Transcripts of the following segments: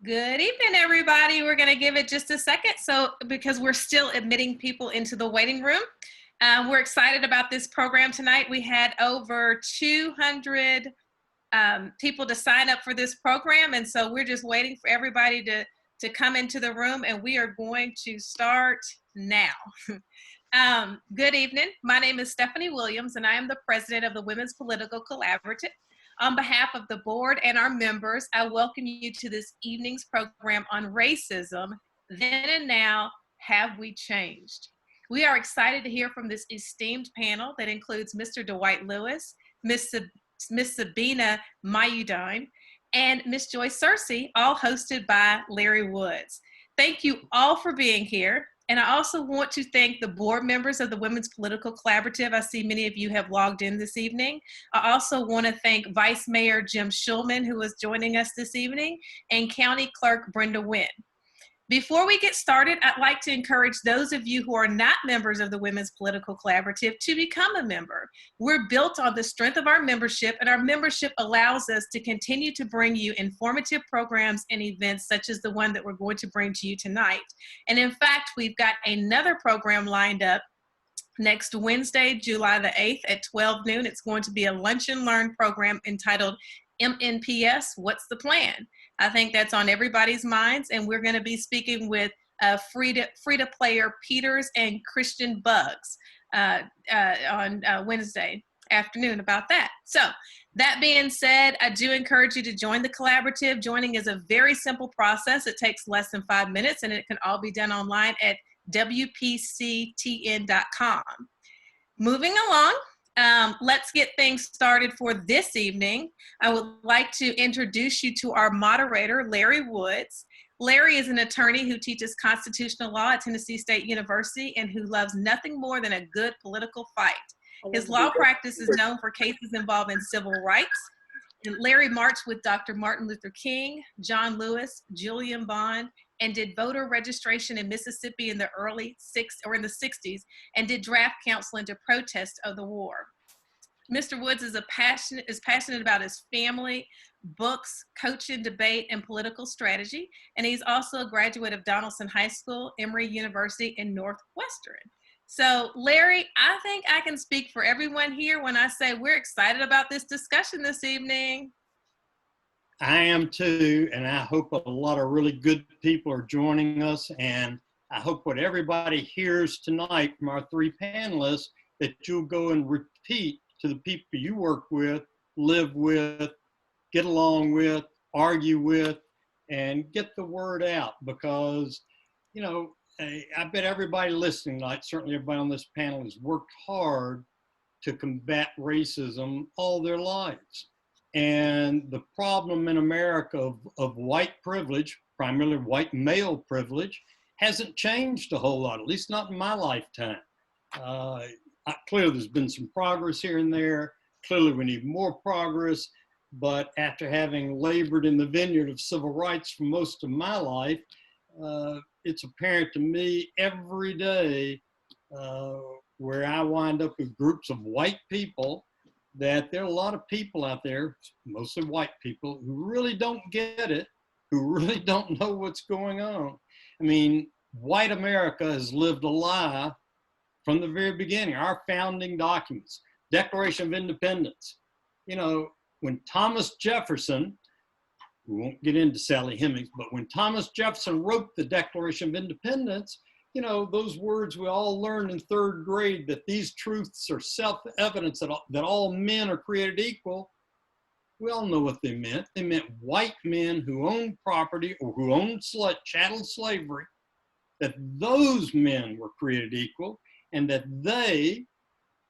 Good evening, everybody. We're going to give it just a second because we're still admitting people into the waiting room. We're excited about this program tonight. We had over 200 people to sign up for this program, and so we're just waiting for everybody to come into the room, and we are going to start now. Good evening. My name is Stephanie Williams, and I am the president of the Women's Political Collaborative. On behalf of the board and our members, I welcome you to this evening's program on racism, then and now, have we changed? We are excited to hear from this esteemed panel that includes Mr. Dwight Lewis, Miss Sabina Mayudine, and Miss Joyce Searcy, all hosted by Larry Woods. Thank you all for being here. And I also want to thank the board members of the Women's Political Collaborative. I see many of you have logged in this evening. I also want to thank Vice Mayor Jim Shulman, who is joining us this evening, and County Clerk Brenda Wynn. Before we get started, I'd like to encourage those of you who are not members of the Women's Political Collaborative to become a member. We're built on the strength of our membership, and our membership allows us to continue to bring you informative programs and events such as the one that we're going to bring to you tonight. And in fact, we've got another program lined up next Wednesday, July the 8th at 12 noon. It's going to be a Lunch and Learn program entitled MNPS, What's the Plan? I think that's on everybody's minds, and we're going to be speaking with Frida Player Peters and Christian Bugs on Wednesday afternoon about that. So that being said, I do encourage you to join the collaborative. Joining is a very simple process. It takes less than 5 minutes, and it can all be done online at WPCTN.com. Moving along, let's get things started for this evening. I would like to introduce you to our moderator, Larry Woods. Larry is an attorney who teaches constitutional law at Tennessee State University and who loves nothing more than a good political fight. His law practice is known for cases involving civil rights. And Larry marched with Dr. Martin Luther King, John Lewis, Julian Bond, and did voter registration in Mississippi in the in the 60s, and did draft counseling to protest of the war. Mr. Woods is passionate about his family, books, coaching, debate, and political strategy, and he's also a graduate of Donaldson High School, Emory University, and Northwestern. So, Larry, I think I can speak for everyone here when I say we're excited about this discussion this evening. I am too, and I hope a lot of really good people are joining us, and I hope what everybody hears tonight from our three panelists, that you'll go and repeat to the people you work with, live with, get along with, argue with, and get the word out, because, you know, I bet everybody listening tonight, certainly everybody on this panel, has worked hard to combat racism all their lives. And the problem in America of white privilege, primarily white male privilege, hasn't changed a whole lot, at least not in my lifetime. Clearly there's been some progress here and there. Clearly we need more progress. But after having labored in the vineyard of civil rights for most of my life, it's apparent to me every day where I wind up with groups of white people that there are a lot of people out there, mostly white people, who really don't get it, who really don't know what's going on. I mean, white America has lived a lie from the very beginning. Our founding documents, Declaration of Independence. You know, when Thomas Jefferson, we won't get into Sally Hemings, but when Thomas Jefferson wrote the Declaration of Independence, you know, those words we all learned in third grade, that these truths are self-evident, that all men are created equal. We all know what they meant. They meant white men who owned property or who owned chattel slavery, that those men were created equal, and that they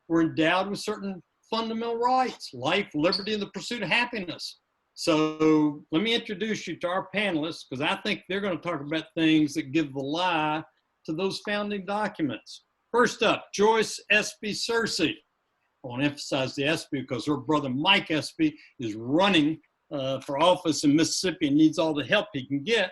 were endowed with certain fundamental rights: life, liberty, and the pursuit of happiness. So let me introduce you to our panelists, because I think they're going to talk about things that give the lie to those founding documents. First up, Joyce Espy Searcy. I want to emphasize the Espy because her brother Mike Espy is running for office in Mississippi and needs all the help he can get.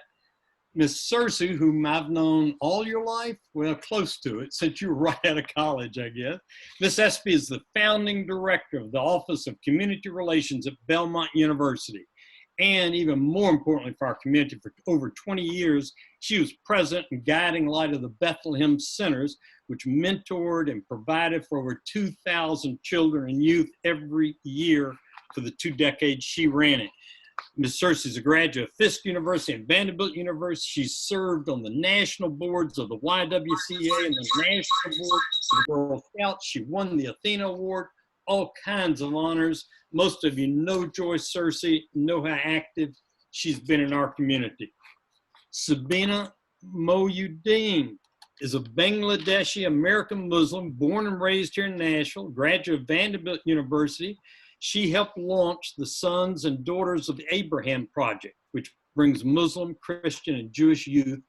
Miss Searcy, whom I've known all your life, well, close to it, since you were right out of college, I guess. Miss Espy is the founding director of the Office of Community Relations at Belmont University. and even more importantly for our community, for over 20 years, she was president and guiding light of the Bethlehem Centers, which mentored and provided for over 2,000 children and youth every year for the 2 decades she ran it. Ms. Searcy is a graduate of Fisk University and Vanderbilt University. She served on the national boards of the YWCA and the national board of the Girl Scouts. She won the Athena Award, all kinds of honors. Most of you know Joyce Searcy, know how active she's been in our community. Sabina Mohyuddin is a Bangladeshi American Muslim born and raised here in Nashville, graduate of Vanderbilt University. She helped launch the Sons and Daughters of Abraham Project, which brings Muslim, Christian, and Jewish youth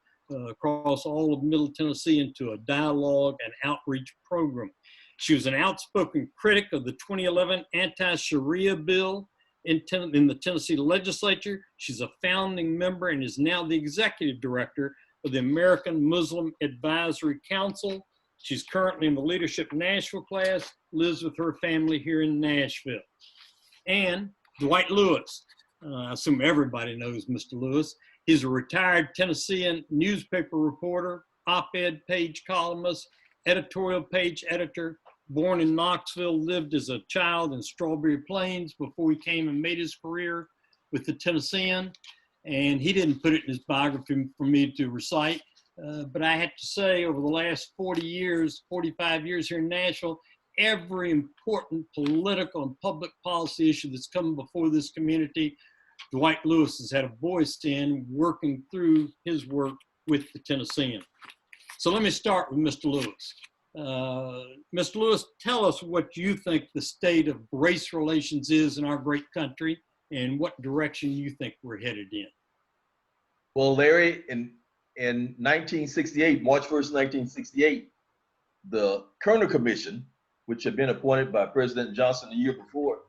across all of Middle Tennessee into a dialogue and outreach program. She was an outspoken critic of the 2011 anti-Sharia bill in the Tennessee legislature. She's a founding member and is now the executive director of the American Muslim Advisory Council. She's currently in the Leadership Nashville class, lives with her family here in Nashville. And Dwight Lewis, I assume everybody knows Mr. Lewis. He's a retired Tennessean newspaper reporter, op-ed page columnist, editorial page editor, born in Knoxville, lived as a child in Strawberry Plains before he came and made his career with the Tennessean. And he didn't put it in his biography for me to recite. But I have to say, over the last 40 years, 45 years here in Nashville, every important political and public policy issue that's come before this community, Dwight Lewis has had a voice in, working through his work with the Tennessean. So let me start with Mr. Lewis. Mr. Lewis, tell us what you think the state of race relations is in our great country and what direction you think we're headed in. Well, Larry, in 1968, March 1st, 1968, the Kerner Commission, which had been appointed by President Johnson the year before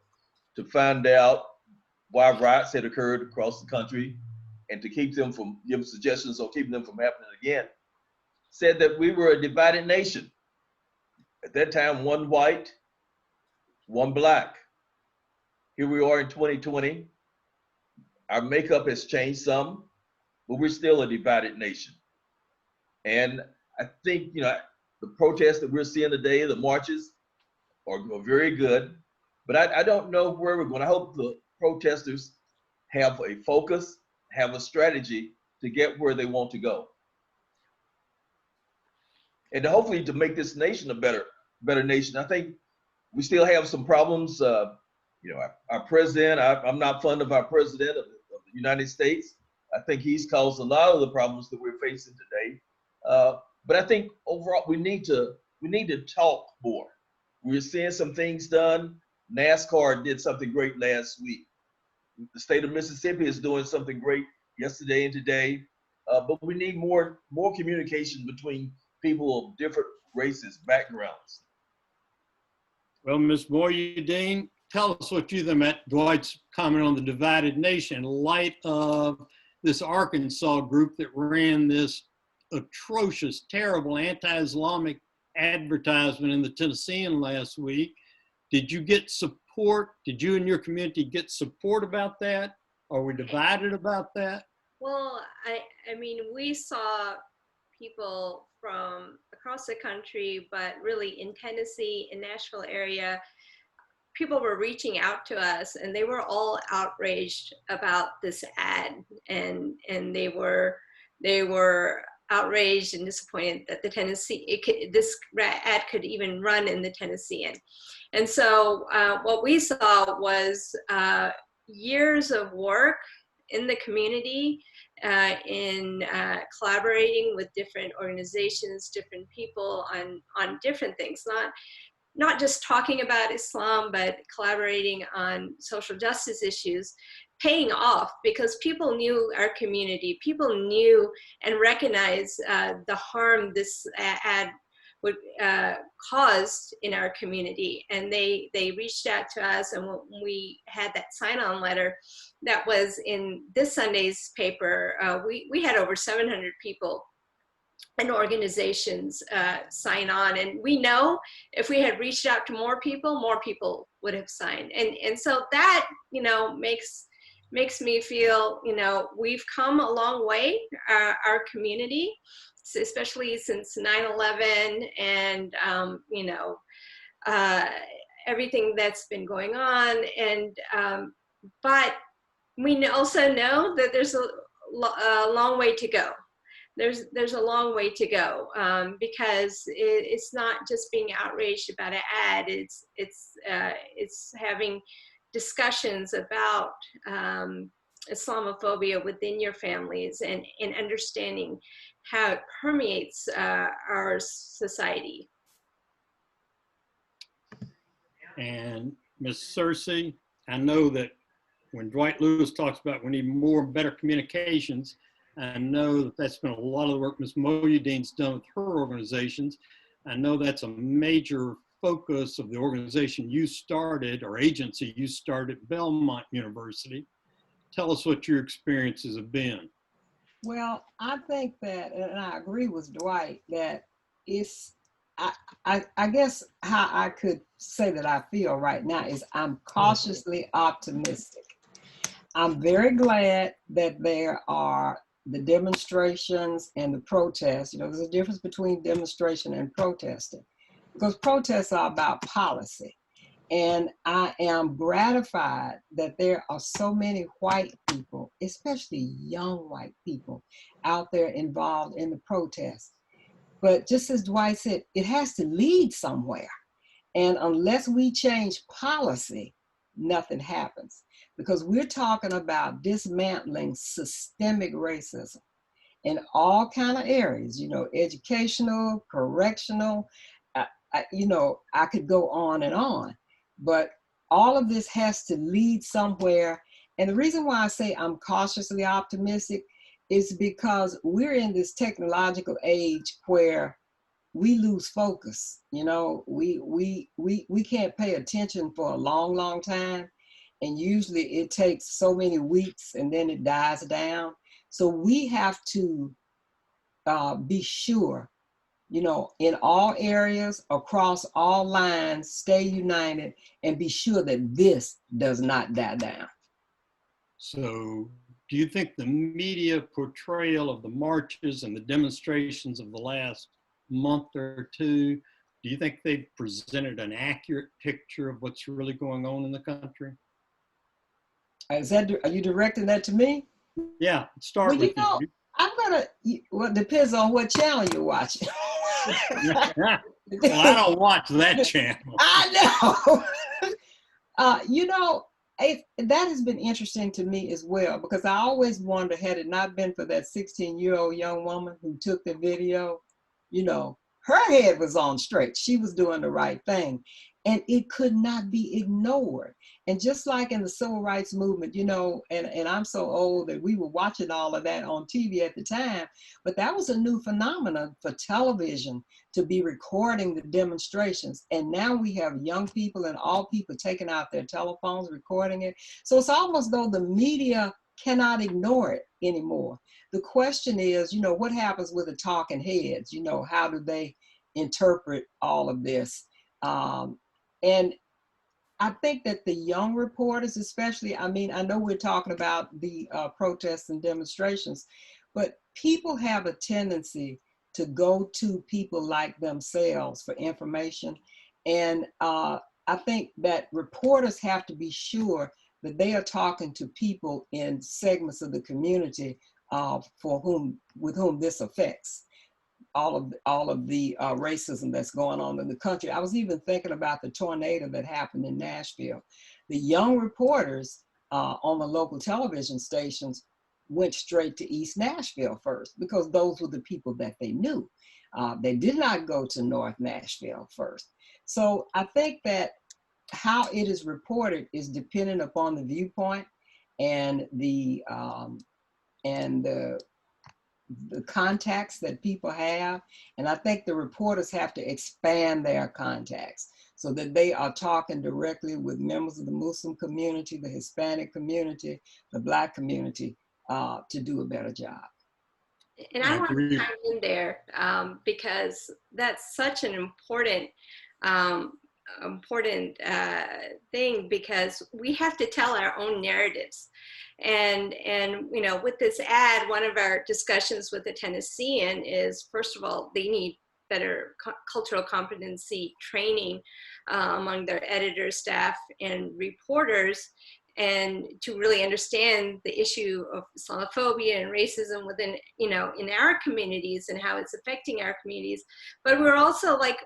to find out why riots had occurred across the country and to keep them from, give suggestions on keeping them from happening again, said that we were a divided nation. At that time, one white, one black. Here we are in 2020. Our makeup has changed some, but we're still a divided nation. And I think, you know, the protests that we're seeing today, the marches, are very good, but I don't know where we're going. I hope the protesters have a focus, have a strategy to get where they want to go. And hopefully to make this nation a better nation. I think we still have some problems. You know, our president, I'm not fond of our president of the United States. I think he's caused a lot of the problems that we're facing today. But I think overall we need to talk more. We're seeing some things done. NASCAR did something great last week. The state of Mississippi is doing something great yesterday and today. But we need more communication between people of different races, backgrounds. Well, Ms. Mohyuddin, tell us what you think about Dwight's comment on the divided nation in light of this Arkansas group that ran this atrocious, terrible anti-Islamic advertisement in the Tennessean last week. Did you get support? Did you and your community get support about that? Are we divided about that? Well, I mean, we saw people from across the country, but really in Tennessee, in Nashville area, people were reaching out to us and they were all outraged about this ad, and they were outraged and disappointed that the this ad could even run in the Tennessean. And so what we saw was years of work in the community, in collaborating with different organizations, different people on different things, not just talking about Islam, but collaborating on social justice issues, paying off because people knew our community, people knew and recognized the harm this ad would caused in our community. And they reached out to us, and when we had that sign-on letter that was in this Sunday's paper, we had over 700 people and organizations sign on. And we know if we had reached out to more people would have signed. And so that, you know, makes makes me feel, we've come a long way, our community, especially since 9/11 and, everything that's been going on. And, but we also know that there's a long way to go. There's a long way to go, because it's not just being outraged about an ad. It's having discussions about Islamophobia within your families, and understanding how it permeates our society. And Ms. Cersei, I know that when Dwight Lewis talks about we need more better communications, I know that that's been a lot of the work Ms. Moyuddin's done with her organizations. I know that's a major focus of the organization you started, or agency you started at Belmont University. Tell us what your experiences have been. Well, I think that, and I agree with Dwight, that I guess how I could say that I feel right now is I'm cautiously optimistic. I'm very glad that there are the demonstrations and the protests. There's a difference between demonstration and protesting, because protests are about policy. And I am gratified that there are so many white people, especially young white people, out there involved in the protests. But just as Dwight said, it has to lead somewhere. And unless we change policy, nothing happens. Because we're talking about dismantling systemic racism in all kind of areas, educational, correctional, I could go on and on. But all of this has to lead somewhere. And the reason why I say I'm cautiously optimistic is because we're in this technological age where we lose focus. We can't pay attention for a long, long time. And usually it takes so many weeks and then it dies down. So we have to be sure, in all areas, across all lines, stay united and be sure that this does not die down. So do you think the media portrayal of the marches and the demonstrations of the last month or two, do you think they've presented an accurate picture of what's really going on in the country? Are you directing that to me? Yeah, start with you. Well, it depends on what channel you're watching. Well, I don't watch that channel. I know. That has been interesting to me as well, because I always wonder, had it not been for that 16-year-old young woman who took the video, her head was on straight. She was doing the right thing. And it could not be ignored. And just like in the civil rights movement, and I'm so old that we were watching all of that on TV at the time, but that was a new phenomenon for television to be recording the demonstrations. And now we have young people and all people taking out their telephones, recording it. So it's almost though the media cannot ignore it anymore. The question is, what happens with the talking heads? How do they interpret all of this? And I think that the young reporters, especially, I know we're talking about the protests and demonstrations, but people have a tendency to go to people like themselves for information. And I think that reporters have to be sure that they are talking to people in segments of the community with whom this affects. All of the racism that's going on in the country. I was even thinking about the tornado that happened in Nashville. The young reporters on the local television stations went straight to East Nashville first, because those were the people that they knew. They did not go to North Nashville first. So I think that how it is reported is dependent upon the viewpoint and the contacts that people have. And I think the reporters have to expand their contacts so that they are talking directly with members of the Muslim community, the Hispanic community, the Black community, to do a better job. And I want to chime in there because that's such an important important thing, because we have to tell our own narratives. And you know, with this ad, one of our discussions with the Tennessean is, first of all, they need better cultural competency training among their editors, staff, and reporters, and to really understand the issue of Islamophobia and racism within, you know, in our communities and how it's affecting our communities. But we're also like,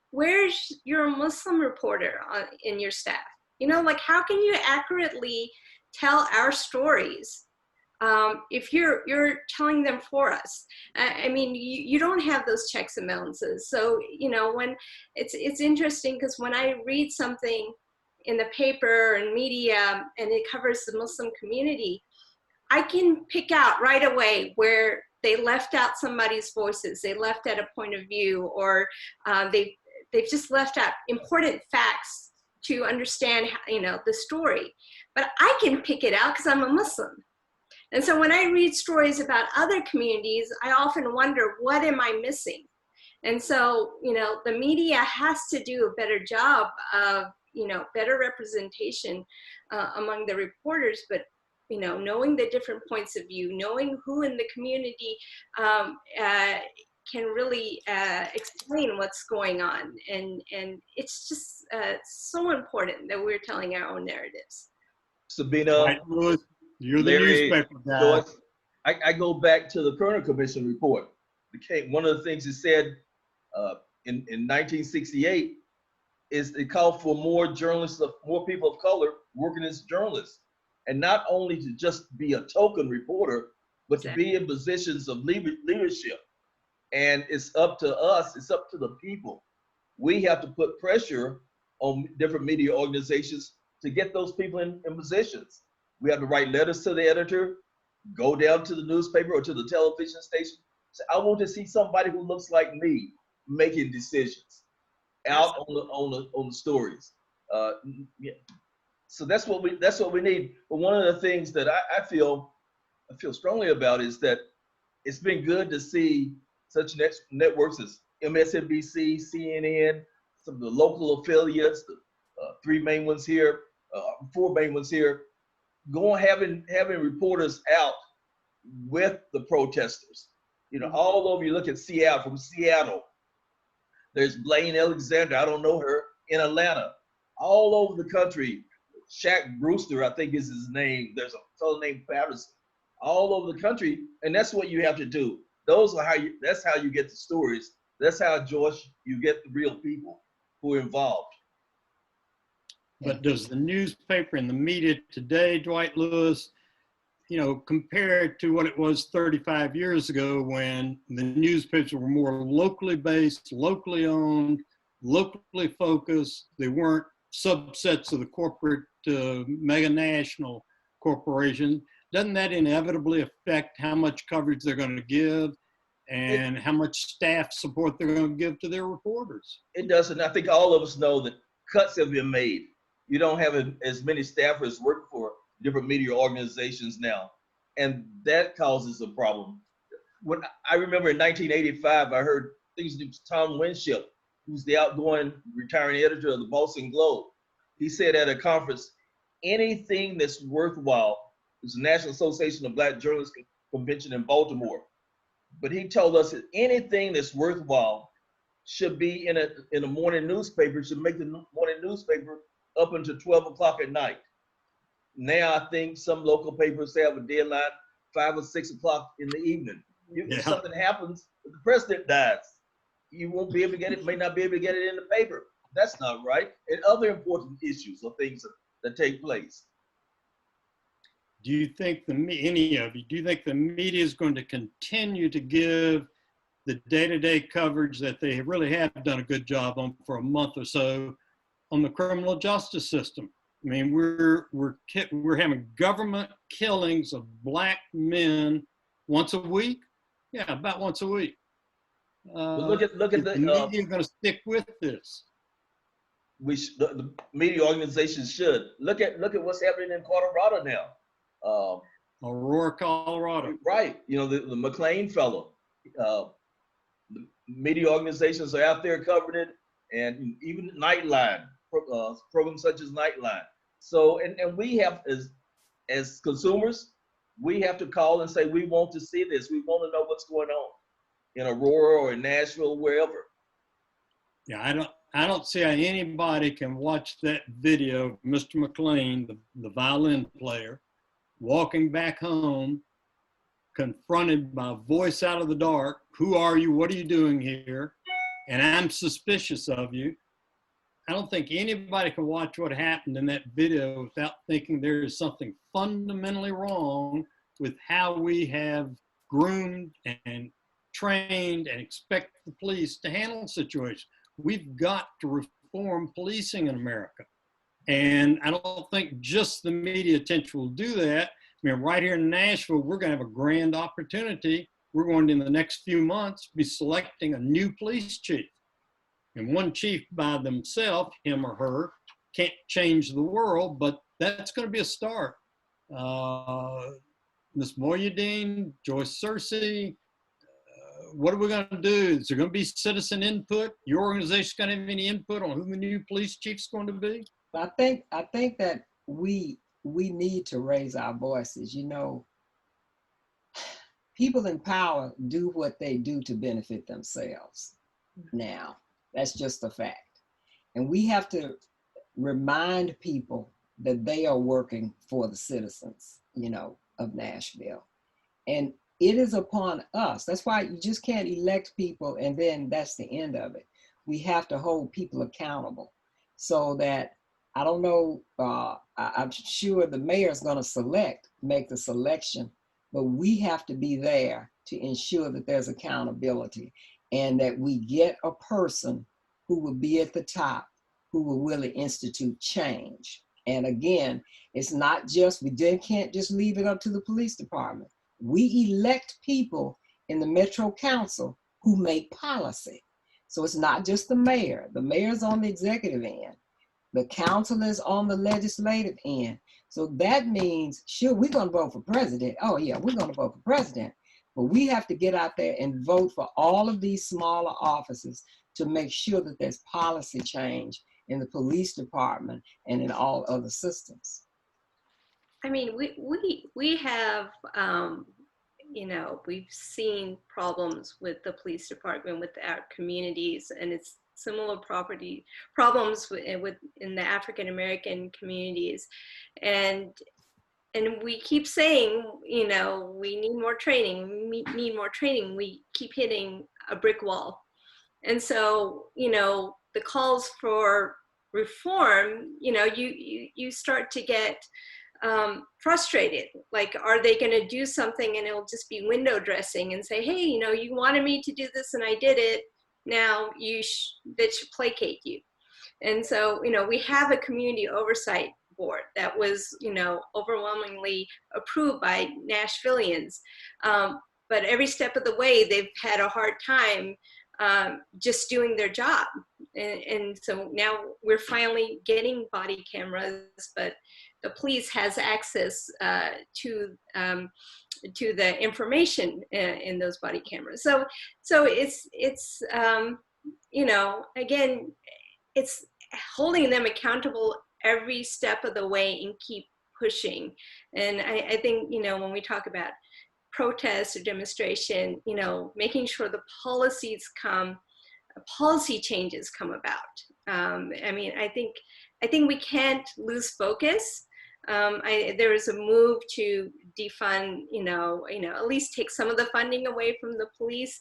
where's your Muslim reporter in your staff? You know, like, how can you accurately tell our stories if you're telling them for us? I mean, you don't have those checks and balances. So, you know, when it's interesting, because when I read something in the paper and media and it covers the Muslim community, I can pick out right away where they left out somebody's voices, they left out a point of view, or they've just left out important facts to understand, you know, the story. But I can pick it out because I'm a Muslim. And so when I read stories about other communities, I often wonder, what am I missing? And so, you know, the media has to do a better job of, you know, better representation among the reporters, but, you know, knowing the different points of view, knowing who in the community can really explain what's going on. And it's just so important that we're telling our own narratives. Sabina, Dwight Lewis, you're the Larry, newspaper guy. Joyce, I go back to the Kerner Commission report. One of the things it said in 1968 is it called for more journalists, more people of color working as journalists, and not only to just be a token reporter, but to be in positions of leadership. And it's up to us, it's up to the people. We have to put pressure on different media organizations to get those people in positions. We have to write letters to the editor, go down to the newspaper or to the television station. Say, I want to see somebody who looks like me making decisions out on the stories. Yeah. So that's what we need. But one of the things that I feel strongly about is that it's been good to see such networks as MSNBC, CNN, some of the local affiliates, the four main ones here, having reporters out with the protesters. You know, all over, you look at Seattle, from Seattle, there's Blaine Alexander, I don't know her, in Atlanta. All over the country, Shaq Brewster, I think is his name. There's a fellow named Patterson. All over the country, and that's what you have to do. That's how you get the stories. That's how, Josh, you get the real people who are involved. But does the newspaper and the media today, Dwight Lewis, you know, compared to what it was 35 years ago when the newspapers were more locally based, locally owned, locally focused, they weren't subsets of the corporate mega national corporation, doesn't that inevitably affect how much coverage they're going to give and how much staff support they're going to give to their reporters? It does, and I think all of us know that cuts have been made. You don't have as many staffers working for different media organizations now, and that causes a problem. When I remember in 1985, I heard things it was Tom Winship, who's the outgoing retiring editor of the Boston Globe. He said at a conference, anything that's worthwhile, it's the National Association of Black Journalists Convention in Baltimore, but he told us that anything that's worthwhile should be in a morning newspaper, should make the morning newspaper up until 12 o'clock at night. Now I think some local papers have a deadline 5 or 6 o'clock in the evening. If something happens, if the president dies, you won't be able to get it, may not be able to get it in the paper. That's not right. And other important issues or things that take place. Do you think do you think the media is going to continue to give the day-to-day coverage that they really have done a good job on for a month or so on the criminal justice system? I mean, we're having government killings of Black men once a week. Yeah, about once a week. Look at the media going to stick with this. The media organizations should look at what's happening in Colorado now. Aurora, Colorado. Right. You know, the McLean fellow. The media organizations are out there covering it, and even Nightline programs such as Nightline. So, and we have, as consumers, we have to call and say, we want to see this. We want to know what's going on in Aurora or in Nashville, wherever. Yeah, I don't see how anybody can watch that video of Mr. McLean, the violin player, walking back home, confronted by a voice out of the dark. Who are you? What are you doing here? And I'm suspicious of you. I don't think anybody can watch what happened in that video without thinking there is something fundamentally wrong with how we have groomed and trained and expect the police to handle situations. We've got to reform policing in America. And I don't think just the media attention will do that. I mean, right here in Nashville, we're going to have a grand opportunity. We're going to, in the next few months, be selecting a new police chief. And one chief by themselves, him or her, can't change the world, but that's going to be a start. Ms. Moyadeen, Joyce Searcy, what are we going to do? Is there going to be citizen input? Your organization going to have any input on who the new police chief's going to be? I think that we need to raise our voices. You know, people in power do what they do to benefit themselves. Now, that's just a fact. And we have to remind people that they are working for the citizens, you know, of Nashville. And it is upon us. That's why you just can't elect people and then that's the end of it. We have to hold people accountable so that, I don't know, I'm sure the mayor's going to make the selection, but we have to be there to ensure that there's accountability and that we get a person who will be at the top, who will really institute change. And again, it's not just, we can't just leave it up to the police department. We elect people in the Metro Council who make policy. So it's not just the mayor. The mayor's on the executive end. The council is on the legislative end. So that means, sure, we're going to vote for president. Oh yeah, we're going to vote for president. But we have to get out there and vote for all of these smaller offices to make sure that there's policy change in the police department and in all other systems. I mean, we have, you know, we've seen problems with the police department, with our communities, and it's similar problems in the African American communities, and we keep saying, you know, we need more training. We need more training. We keep hitting a brick wall, and so, you know, the calls for reform, you know, you start to get frustrated. Like, are they going to do something and it'll just be window dressing and say, hey, you know, you wanted me to do this and I did it. Now that should placate you. And so, you know, we have a community oversight board that was, you know, overwhelmingly approved by Nashvillians. But every step of the way, they've had a hard time just doing their job. And so now we're finally getting body cameras, but the police has access to the information in those body cameras. So it's you know, again, it's holding them accountable every step of the way and keep pushing. And I think, you know, when we talk about protest or demonstration, you know, making sure the policy changes come about. I mean, I think we can't lose focus. There is a move to defund, you know, at least take some of the funding away from the police.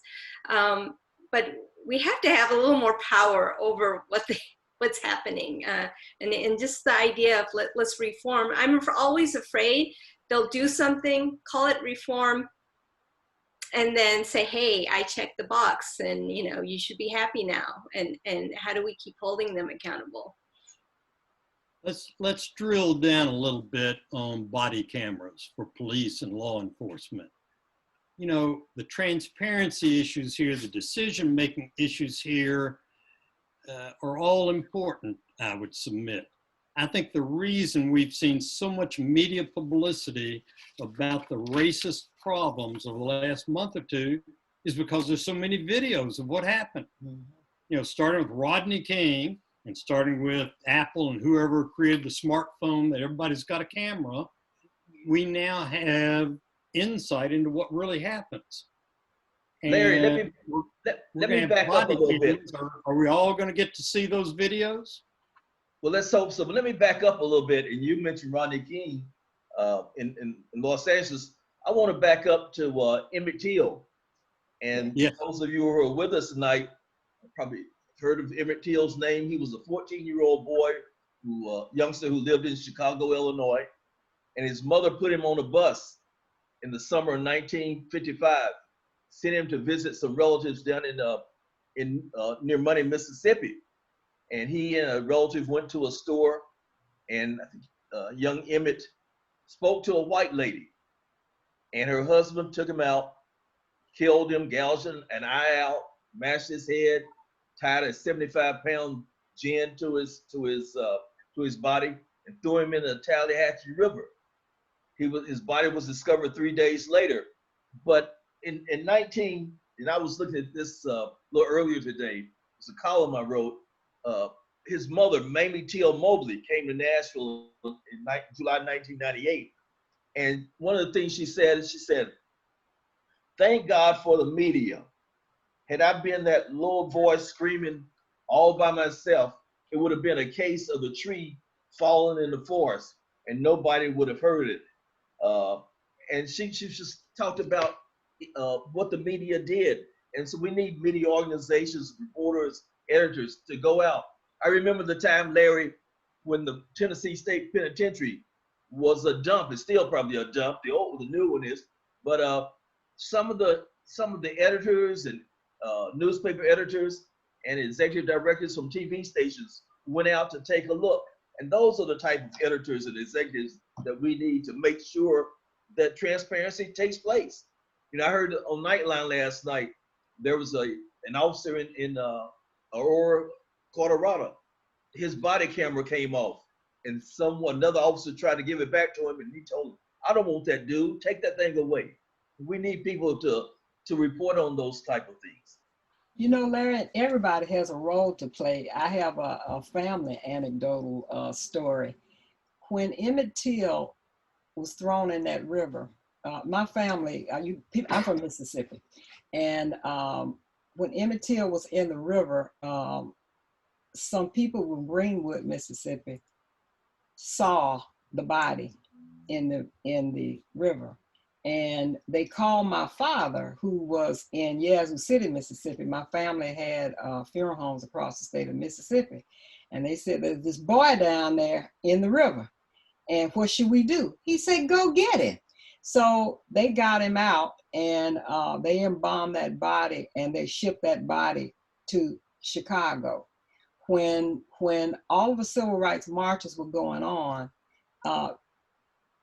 But we have to have a little more power over what's happening. And just the idea of let's reform. I'm always afraid they'll do something, call it reform, and then say, hey, I checked the box and, you know, you should be happy now. And how do we keep holding them accountable? Let's drill down a little bit on body cameras for police and law enforcement. You know, the transparency issues here, the decision-making issues here are all important, I would submit. I think the reason we've seen so much media publicity about the racist problems of the last month or two is because there's so many videos of what happened. You know, starting with Rodney King, and starting with Apple and whoever created the smartphone that everybody's got a camera, we now have insight into what really happens. Larry, let And me we're gonna back have up a body little bit. cams. Are we all going to get to see those videos? Well, let's hope so. But let me back up a little bit. And you mentioned Rodney King in Los Angeles. I want to back up to Emmett Till. And Yes. those of you who are with us tonight probably heard of Emmett Till's name. He was a 14-year-old boy, youngster who lived in Chicago, Illinois. And his mother put him on a bus in the summer of 1955, sent him to visit some relatives down in near Money, Mississippi. And he and a relative went to a store, and young Emmett spoke to a white lady, and her husband took him out, killed him, gouged an eye out, mashed his head, tied a 75-pound gin to his body, and threw him in the Tallahatchie River. His body was discovered 3 days later. But in I was looking at this a little earlier today. It was a column I wrote. His mother, Mamie Till Mobley, came to Nashville in July 1998. And one of the things she said, thank God for the media. Had I been that little voice screaming all by myself, it would have been a case of the tree falling in the forest and nobody would have heard it. And she just talked about what the media did. And so we need media organizations, reporters, editors to go out. I remember the time, Larry, when the Tennessee State Penitentiary was a dump. It's still probably a dump. The new one is. But some of the editors and newspaper editors and executive directors from TV stations went out to take a look. And those are the type of editors and executives that we need to make sure that transparency takes place. You know, I heard on Nightline last night, there was an officer in Aurora, Colorado. His body camera came off, and another officer tried to give it back to him, and he told him, "I don't want that dude. Take that thing away." We need people to report on those type of things. You know, Larry, everybody has a role to play. I have a family anecdotal story. When Emmett Till was thrown in that river, my family, I'm from Mississippi, and when Emmett Till was in the river, some people from Greenwood, Mississippi, saw the body in the river. And they called my father, who was in Yazoo City, Mississippi. My family had funeral homes across the state of Mississippi. And they said, there's this boy down there in the river. And what should we do? He said, go get him. So they got him out, and they embalmed that body, and they shipped that body to Chicago. When all of the civil rights marches were going on,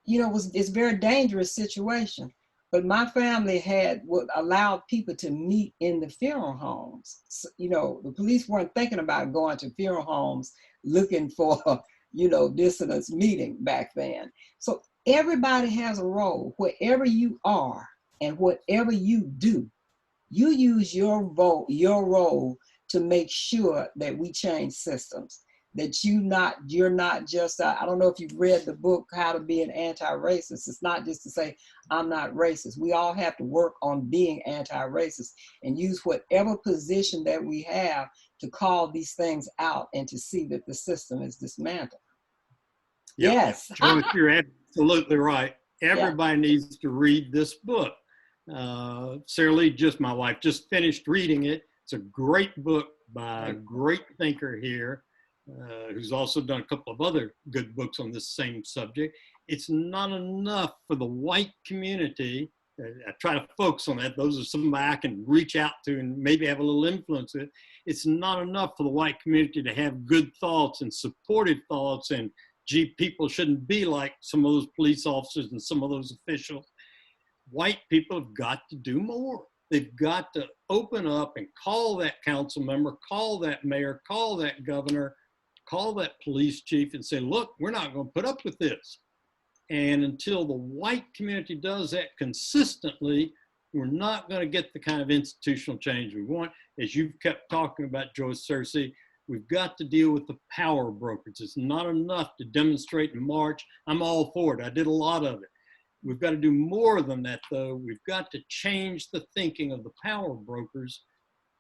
you know, it's a very dangerous situation. But my family allowed people to meet in the funeral homes. So, you know, the police weren't thinking about going to funeral homes looking for, you know, dissidents meeting back then. So everybody has a role. Wherever you are and whatever you do, you use your role to make sure that we change systems. That you're not just, I don't know if you've read the book, How to Be an Anti-Racist. It's not just to say, I'm not racist. We all have to work on being anti-racist and use whatever position that we have to call these things out and to see that the system is dismantled. Yep. Yes. Joyce, you're absolutely right. Everybody needs to read this book. Sarah Lee, my wife, just finished reading it. It's a great book by a great thinker here. Who's also done a couple of other good books on this same subject. It's not enough for the white community. I try to focus on that. Those are somebody I can reach out to and maybe have a little influence with. It's not enough for the white community to have good thoughts and supportive thoughts and, gee, people shouldn't be like some of those police officers and some of those officials. White people have got to do more. They've got to open up and call that council member, call that mayor, call that governor, call that police chief and say, look, we're not going to put up with this. And until the white community does that consistently, we're not going to get the kind of institutional change we want. As you've kept talking about, Joyce Searcy, We've got to deal with the power brokers. It's not enough to demonstrate and march. I'm all for it. I did a lot of it. We've got to do more than that, though. We've got to change the thinking of the power brokers,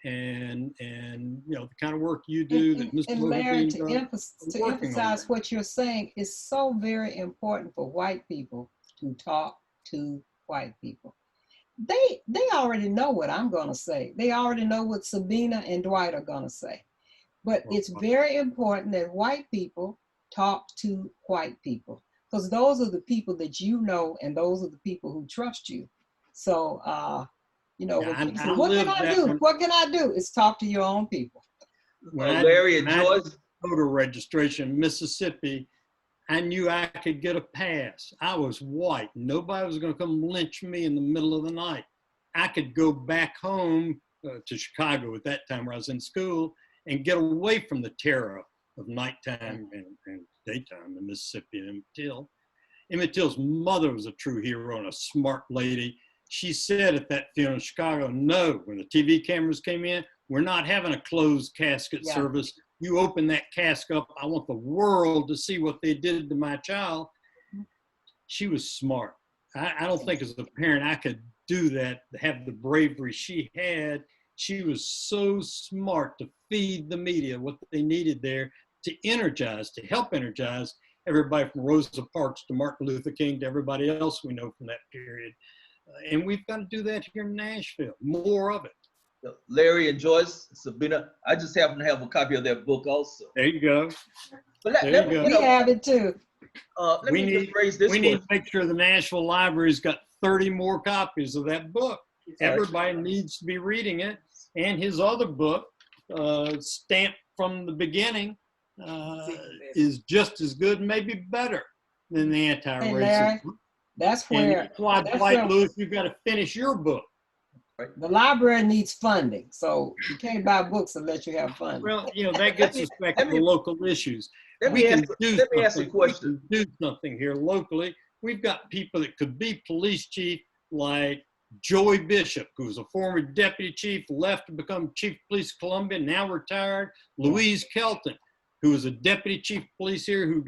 and the kind of work you do that Mr. And Larry, Levine to does. We're working on emphasize that. what you're saying is so very important for white people to talk to white people. They already know what I'm going to say. They already know what Sabina and Dwight are going to say. But it's very important that white people talk to white people, because those are the people that you know, and those are the people who trust you. So, when I- people I say, what can lived I that do? one. What can I do? It's talk to your own people. When I Larry and when I did Joyce, voter registration in Mississippi, I knew I could get a pass. I was white. Nobody was going to come lynch me in the middle of the night. I could go back home to Chicago at that time where I was in school and get away from the terror of nighttime and daytime in Mississippi and Emmett Till. Emmett Till's mother was a true hero and a smart lady. She said at that funeral in Chicago, no, when the TV cameras came in, we're not having a closed casket Yeah. service. You open that casket up. I want the world to see what they did to my child. She was smart. I don't think as a parent I could do that, have the bravery she had. She was so smart to feed the media what they needed there to help energize everybody from Rosa Parks to Martin Luther King to everybody else we know from that period. And we've got to do that here in Nashville, more of it. Larry and Joyce, Sabina, I just happen to have a copy of that book also. There you go. But There let you me, go. We have it too. let We me need- just raise this We one. need to make sure the Nashville Library's got 30 more copies of that book. Everybody needs to be reading it. And his other book, Stamped from the Beginning, is just as good, maybe better than the Hey, anti-racist Larry, book. that's And where that's why, that's Dwight where- Lewis, you've got to finish your book. the library needs funding. So you can't buy books unless you have funding. Well, that gets us back to let the me- local issues. Let We me can ask, do let me ask a something. question. We can do something here locally. We've got people that could be police chief, like Joey Bishop, who was a former deputy chief, left to become chief of police of Columbia, now retired. Louise Kelton, who was a deputy chief of police here, who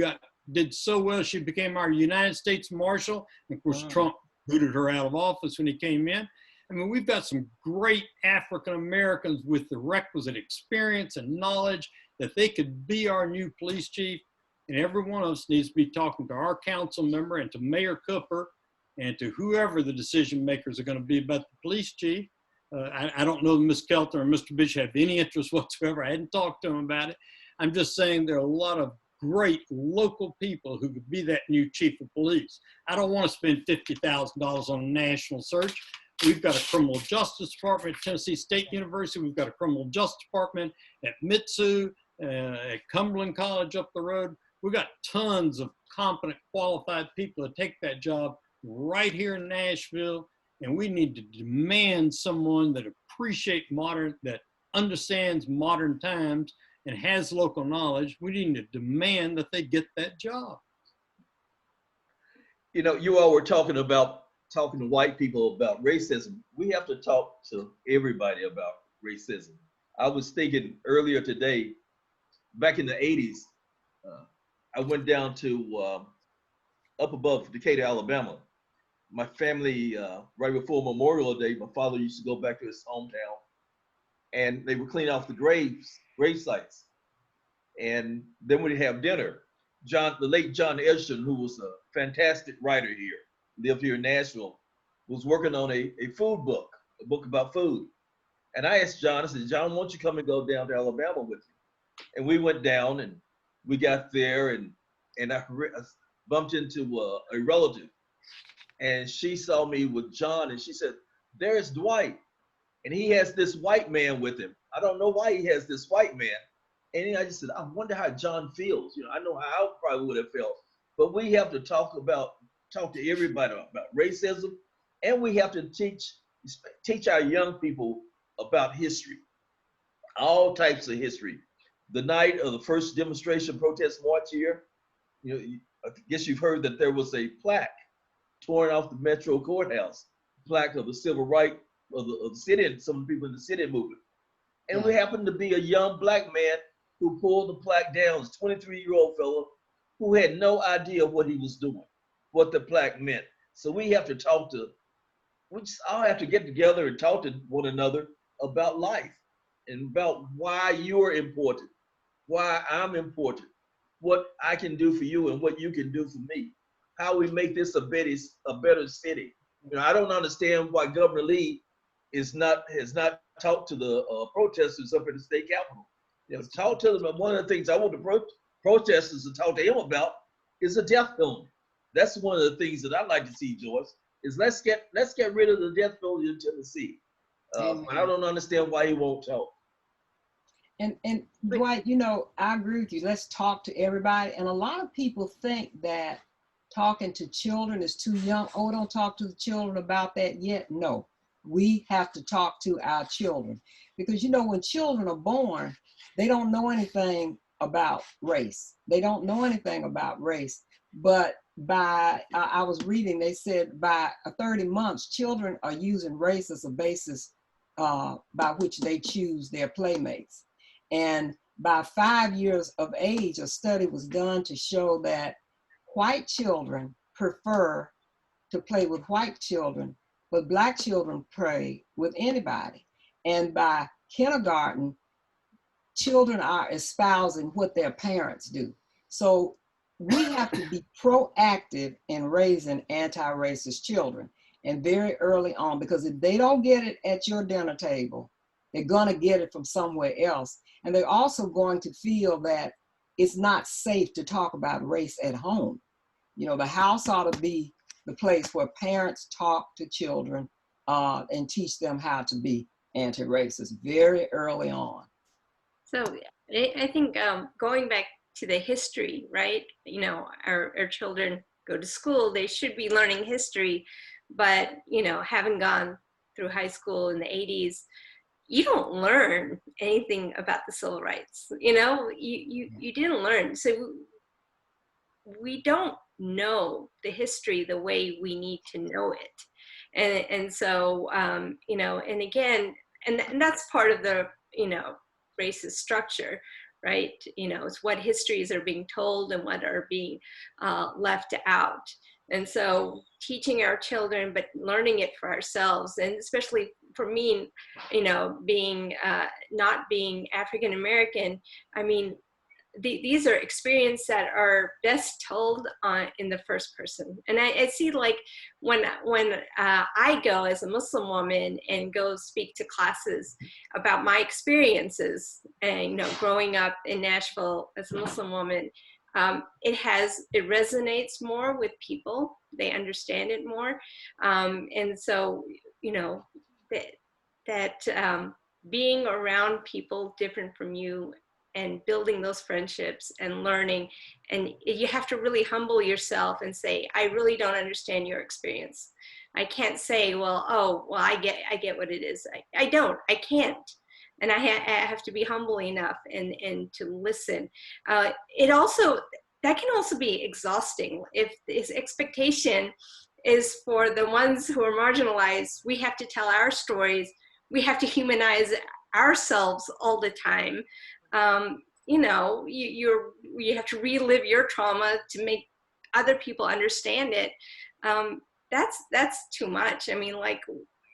did so well she became our United States Marshal. And of course, Wow. Trump booted her out of office when he came in. I mean, we've got some great African Americans with the requisite experience and knowledge that they could be our new police chief. And every one of us needs to be talking to our council member and to Mayor Cooper and to whoever the decision makers are going to be about the police chief. I don't know if Ms. Kelton or Mr. Bishop have any interest whatsoever. I hadn't talked to them about it. I'm just saying there are a lot of great local people who could be that new chief of police. I don't want to spend $50,000 on a national search. We've got a criminal justice department at Tennessee State University. We've got a criminal justice department at Mitsu, at Cumberland College up the road. We've got tons of competent, qualified people to take that job right here in Nashville. And we need to demand someone that that understands modern times and has local knowledge. We need to demand that they get that job. You all were talking to white people about racism. We have to talk to everybody about racism. I was thinking earlier today, back in the 80s, I went down to up above Decatur, Alabama. My family, right before Memorial Day, my father used to go back to his hometown, and they would clean off the grave sites. And then we'd have dinner. The late John Edgerton, who was a fantastic writer here, lived here in Nashville, was working on a food book, a book about food. And I asked John, I said, John, why don't you come and go down to Alabama with me? And we went down and we got there and I bumped into a relative. And she saw me with John and she said, there's Dwight. And he has this white man with him. I don't know why he has this white man. And then I just said, I wonder how John feels. I know how I probably would have felt. But we have to talk to everybody about racism, and we have to teach our young people about history, all types of history. The night of the first demonstration protest march here, I guess you've heard that there was a plaque torn off the Metro Courthouse, plaque of the civil rights of the city and some people in the city movement. And we happened to be a young black man who pulled the plaque down, this 23-year-old fellow who had no idea what he was doing, what the plaque meant. So we have to we just all have to get together and talk to one another about life and about why you're important, why I'm important, what I can do for you and what you can do for me, how we make this a better city. You know, I don't understand why Governor Lee has not talked to the protesters up at the state capitol. You know, talk to them. And one of the things I want the protesters to talk to him about is the death penalty. That's one of the things that I'd like to see, Joyce, is let's get rid of the death penalty in Tennessee. I don't understand why he won't talk. And Dwight, you know, I agree with you. Let's talk to everybody. And a lot of people think that talking to children is too young. Oh, don't talk to the children about that yet. No, we have to talk to our children, because, you know, when children are born, they don't know anything about race. They don't know anything about race. But I was reading, they said by 30 months, children are using race as a basis by which they choose their playmates. And by 5 years of age, a study was done to show that white children prefer to play with white children, but Black children play with anybody. And by kindergarten, children are espousing what their parents do. So we have to be proactive in raising anti-racist children, and very early on, because if they don't get it at your dinner table, they're gonna get it from somewhere else. And they're also going to feel that it's not safe to talk about race at home. You know, the house ought to be the place where parents talk to children and teach them how to be anti-racist very early on. So I think going back to the history, right? You know, our children go to school, they should be learning history, but, you know, having gone through high school in the 80s, you don't learn anything about the civil rights. You know, you didn't learn. So we don't know the history the way we need to know it. And so, you know, and again, and that's part of the, you know, racist structure, right? You know, it's what histories are being told and what are being left out. And so teaching our children, but learning it for ourselves, and especially for me, you know, being not being African American, I mean, these are experiences that are best told in the first person. And I see, like, when I go as a Muslim woman and go speak to classes about my experiences, and, you know, growing up in Nashville as a Muslim woman, it resonates more with people. They understand it more. And so, you know, that being around people different from you and building those friendships and learning, and you have to really humble yourself and say, I really don't understand your experience. I can't say, well, I get what it is. I don't, I can't. And I have to be humble enough and to listen. It also, that can also be exhausting. If this expectation is for the ones who are marginalized, we have to tell our stories. We have to humanize ourselves all the time. You know, you have to relive your trauma to make other people understand it. That's too much. I mean, like,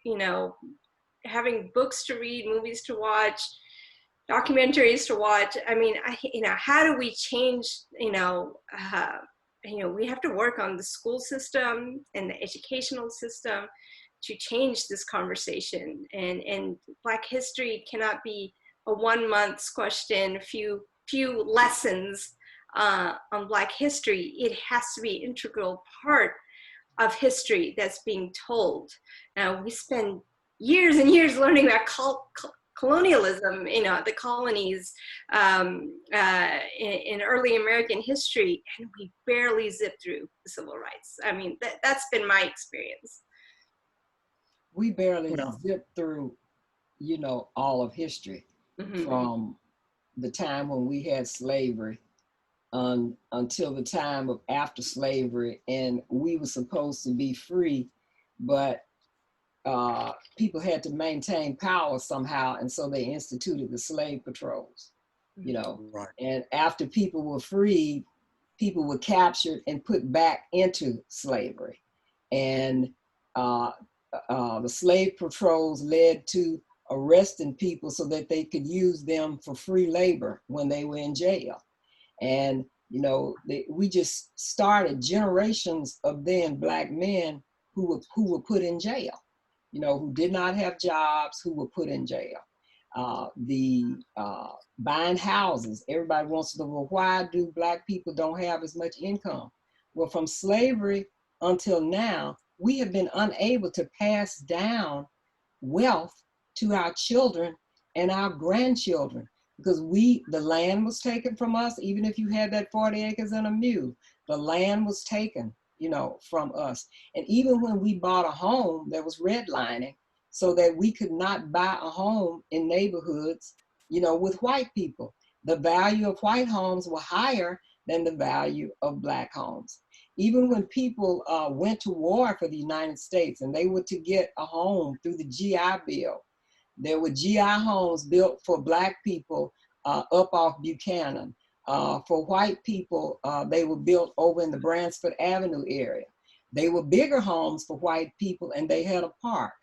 you know, having books to read, movies to watch, documentaries to watch. I mean, you know, how do we change? You know, we have to work on the school system and the educational system to change this conversation. And Black history cannot be a 1 month squashed in a few lessons on Black history. It has to be an integral part of history that's being told. Now, we spend years and years learning about colonialism, you know, the colonies in early American history, and we barely zip through the civil rights. I mean, that's been my experience. We barely zip through, you know, all of history. Mm-hmm. From the time when we had slavery until the time of after slavery, and we were supposed to be free, but people had to maintain power somehow, and so they instituted the slave patrols. you know. Right. And after people were freed, people were captured and put back into slavery. And the slave patrols led to arresting people so that they could use them for free labor when they were in jail. And, you know, we just started generations of then Black men who were put in jail, you know, who did not have jobs, who were put in jail. Buying houses. Everybody wants to know, well, why do Black people don't have as much income? Well, from slavery until now, we have been unable to pass down wealth to our children and our grandchildren because the land was taken from us. Even if you had that 40 acres and a mule, the land was taken, you know, from us. And even when we bought a home, there was redlining so that we could not buy a home in neighborhoods, you know, with white people. The value of white homes were higher than the value of Black homes. Even when people went to war for the United States and they were to get a home through the GI Bill, there were GI homes built for Black people up off Buchanan. For white people, they were built over in the Bransford Avenue area. They were bigger homes for white people and they had a park.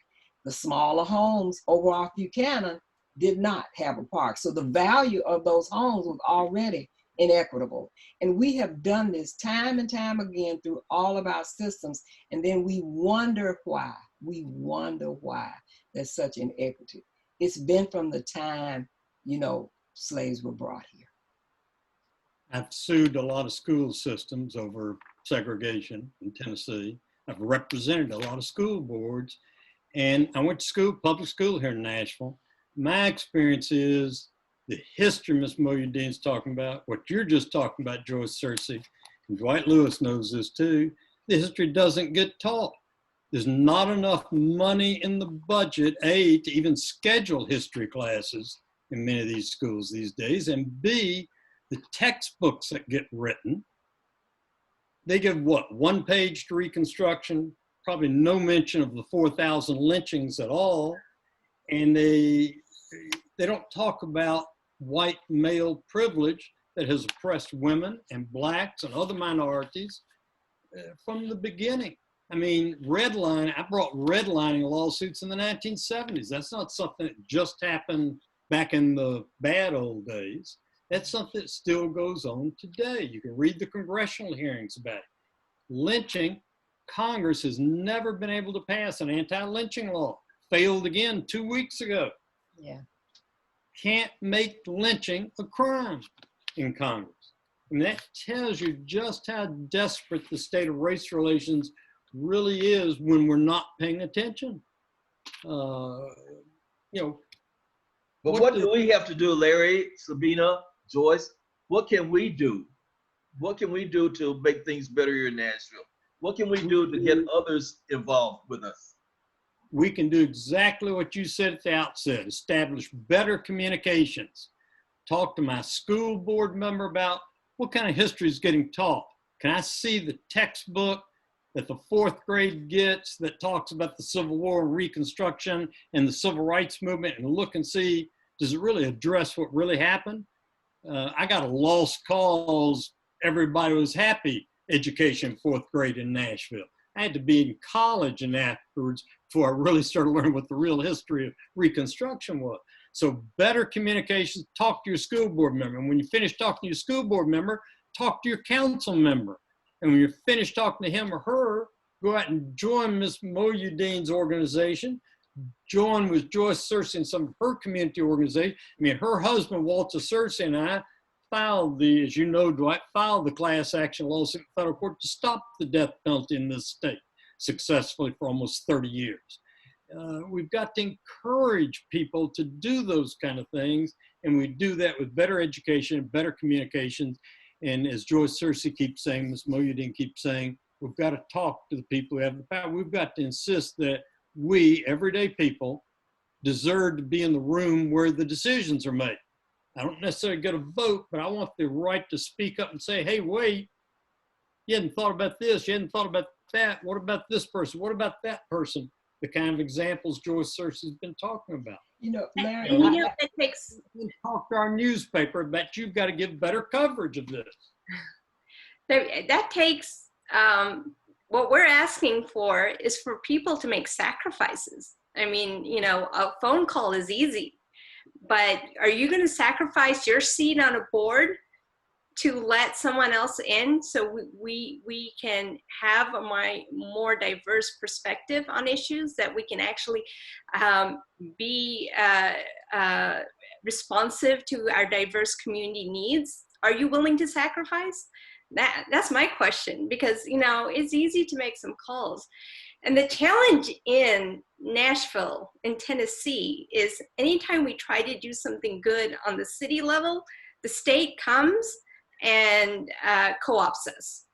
The smaller homes over off Buchanan did not have a park. So the value of those homes was already inequitable. And we have done this time and time again through all of our systems. And then we wonder why. We wonder why there's such inequity. It's been from the time, you know, slaves were brought here. I've sued a lot of school systems over segregation in Tennessee. I've represented a lot of school boards. And I went to school, public school here in Nashville. My experience is the history Ms. Moyuddin's talking about, what you're just talking about, Joyce Searcy, and Dwight Lewis knows this too, the history doesn't get taught. There's not enough money in the budget, A, to even schedule history classes in many of these schools these days, and B, the textbooks that get written, they give what, 1 page to Reconstruction, probably no mention of the 4,000 lynchings at all, and they don't talk about white male privilege that has oppressed women and Blacks and other minorities from the beginning. I mean, I brought redlining lawsuits in the 1970s. That's not something that just happened back in the bad old days. That's something that still goes on today. You can read the congressional hearings about it. Lynching, Congress has never been able to pass an anti-lynching law. Failed again 2 weeks ago. Yeah. Can't make lynching a crime in Congress. And that tells you just how desperate the state of race relations really is when we're not paying attention. You know. But what do we have to do, Larry, Sabina, Joyce? What can we do? What can we do to make things better here in Nashville? What can we do to get others involved with us? We can do exactly what you said at the outset, establish better communications. Talk to my school board member about what kind of history is getting taught. Can I see the textbook that the 4th grade gets that talks about the Civil War and Reconstruction and the Civil Rights Movement, and look and see, does it really address what really happened? I got a lost cause, everybody was happy education 4th grade in Nashville. I had to be in college and afterwards before I really started learning what the real history of Reconstruction was. So better communications, talk to your school board member. And when you finish talking to your school board member, talk to your council member. And when you're finished talking to him or her, go out and join Ms. Moyuddin's organization, join with Joyce Searcy and some of her community organizations. I mean, her husband, Walter Searcy, and I filed as you know, Dwight, filed the class action lawsuit in federal court to stop the death penalty in this state successfully for almost 30 years. We've got to encourage people to do those kind of things, and we do that with better education, better communications, and as Joyce Searcy keeps saying, Ms. Moyuddin keeps saying, we've got to talk to the people who have the power. We've got to insist that we, everyday people, deserve to be in the room where the decisions are made. I don't necessarily get a vote, but I want the right to speak up and say, hey, wait, you hadn't thought about this, you hadn't thought about that. What about this person? What about that person? the kind of examples Joyce Searcy has been talking about. You know, Larry, And you know, that takes, We talk to our newspaper that you've got to give better coverage of this. that takes, what we're asking for is for people to make sacrifices. I mean, you know, a phone call is easy, but are you going to sacrifice your seat on a board to let someone else in so we can have a more diverse perspective on issues, that we can actually be responsive to our diverse community needs? Are you willing to sacrifice? That's my question, because, you know, it's easy to make some calls. And the challenge in Nashville, in Tennessee, is anytime we try to do something good on the city level, the state comes and co-ops us.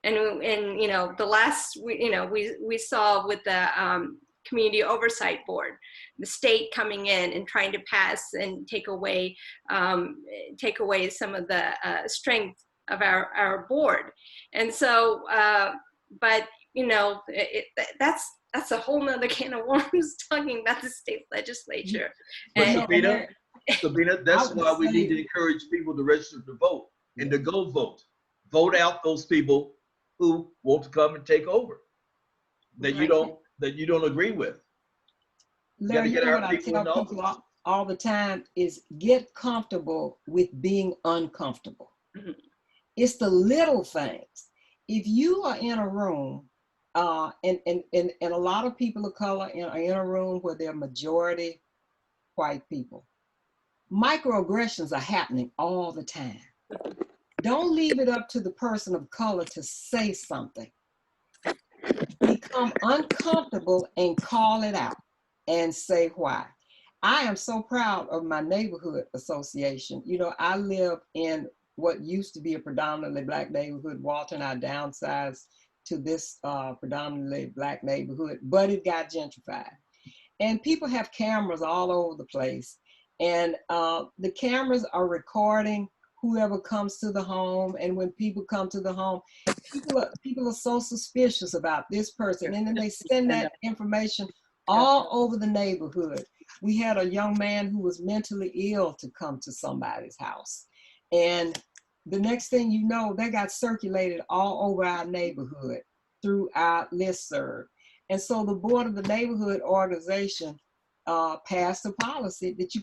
And you know, the last, we saw with the Community Oversight Board, the state coming in and trying to pass and take away some of the strength of our board. And so, but you know, that's a whole nother can of worms, talking about the state legislature. But And, Sabina, that's I would why we say- need to encourage people to register to vote and to go vote. Vote out those people who want to come and take over, that you don't agree with. Larry, get you know our what I people tell in office. people all the time is get comfortable with being uncomfortable. Mhm. It's the little things. If you are in a room, and a lot of people of color are in a room where they're majority white people, microaggressions are happening all the time. Don't leave it up to the person of color to say something. Become uncomfortable and call it out and say why. I am so proud of my neighborhood association. You know, I live in what used to be a predominantly Black neighborhood. Walter and I downsized to this predominantly Black neighborhood, but it got gentrified. And people have cameras all over the place. And the cameras are recording whoever comes to the home. And when people come to the home, people are so suspicious about this person. And then they send that information all over the neighborhood. We had a young man who was mentally ill to come to somebody's house. And the next thing you know, they got circulated all over our neighborhood through our listserv. And so the board of the neighborhood organization passed a policy that you